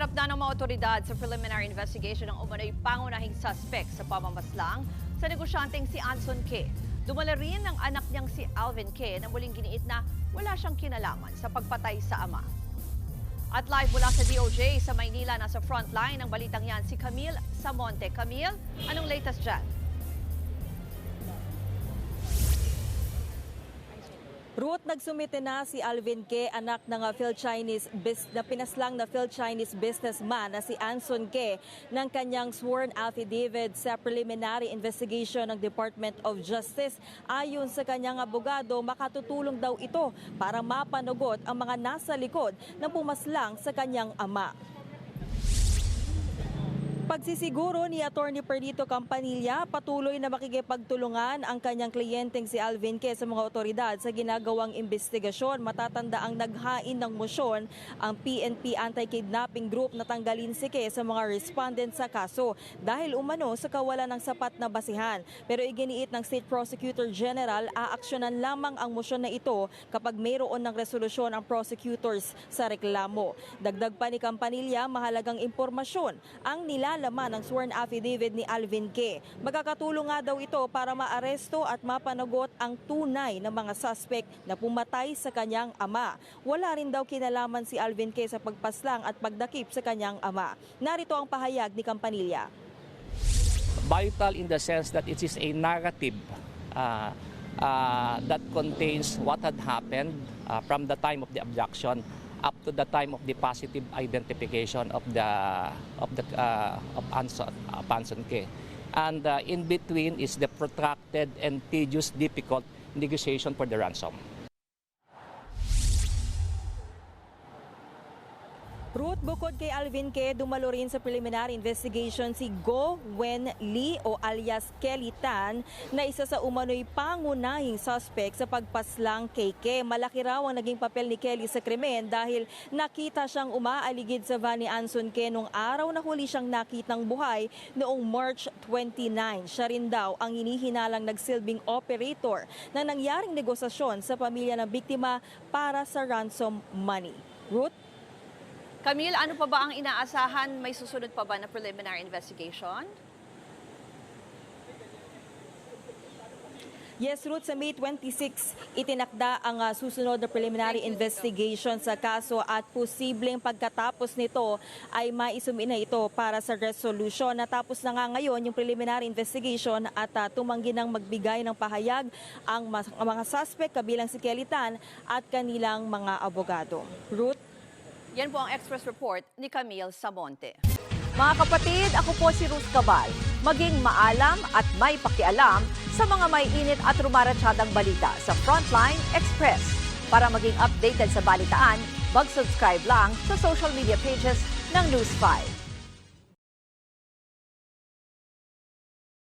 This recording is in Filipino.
Hinahanap na ng mga otoridad sa preliminary investigation ng umano'y pangunahing suspect sa pamamaslang sa negosyanteng si Anson K. Dumala rin ang anak niyang si Alvin K. na muling giniit na wala siyang kinalaman sa pagpatay sa ama. At live mula sa DOJ sa Maynila, nasa frontline ng balitang yan si Camille Samonte. Camille, anong latest dyan? Ruth, nagsumite na si Alvin K, anak ng pinaslang na Phil-Chinese businessman na si Anson K ng kanyang sworn affidavit sa preliminary investigation ng Department of Justice. Ayon sa kanyang abogado, makatutulong daw ito para mapanagot ang mga nasa likod ng pumaslang sa kanyang ama. Pagsisiguro ni Atty. Perdito Campanilla, patuloy na makikipagtulungan ang kanyang kliyenteng si Alvin K sa mga otoridad sa ginagawang investigasyon. Matatanda ang naghain ng motion ang PNP Anti-Kidnapping Group na tanggalin si K sa mga respondent sa kaso dahil umano sa kawalan ng sapat na basihan. Pero iginiit ng State Prosecutor General, aaksyonan lamang ang motion na ito kapag mayroon ng resolusyon ang prosecutors sa reklamo. Dagdag pa ni Campanilla, mahalagang impormasyon ang laman ng sworn affidavit ni Alvin K. Magkakatulong nga daw ito para maaresto at mapanagot ang tunay na mga suspect na pumatay sa kanyang ama. Wala rin daw kinalaman si Alvin K sa pagpaslang at pagdakip sa kanyang ama. Narito ang pahayag ni Campanilla. Vital in the sense that it is a narrative that contains what had happened from the time of the abduction up to the time of the positive identification of Anson K. And in between is the protracted and tedious, difficult negotiation for the ransom. Ruth, bukod kay Alvin K, dumalo rin sa preliminary investigation si Go Wen Lee o alias Kelly Tan na isa sa umano'y pangunahing suspect sa pagpaslang kay K. Malaki raw ang naging papel ni Kelly sa krimen dahil nakita siyang umaaligid sa van ni Anson K nung araw na huli siyang nakitang buhay noong March 29. Siya rin daw ang hinihinalang nagsilbing operator na nangyaring negosasyon sa pamilya ng biktima para sa ransom money. Ruth? Camille, ano pa ba ang inaasahan? May susunod pa ba na preliminary investigation? Yes, Ruth, sa May 26, itinakda ang susunod na preliminary investigation sa kaso at posibleng pagkatapos nito ay maisumina ito para sa resolution. Natapos na nga ngayon yung preliminary investigation at tumanggi ng magbigay ng pahayag ang mga suspect kabilang si Kelly Tan at kanilang mga abogado. Ruth? Yan po ang Express Report ni Camille Samonte. Mga kapatid, ako po si Ruth Cabal. Maging maalam at may pakialam sa mga may init at rumaratsyadang balita sa Frontline Express. Para maging updated sa balitaan, mag-subscribe lang sa social media pages ng News 5.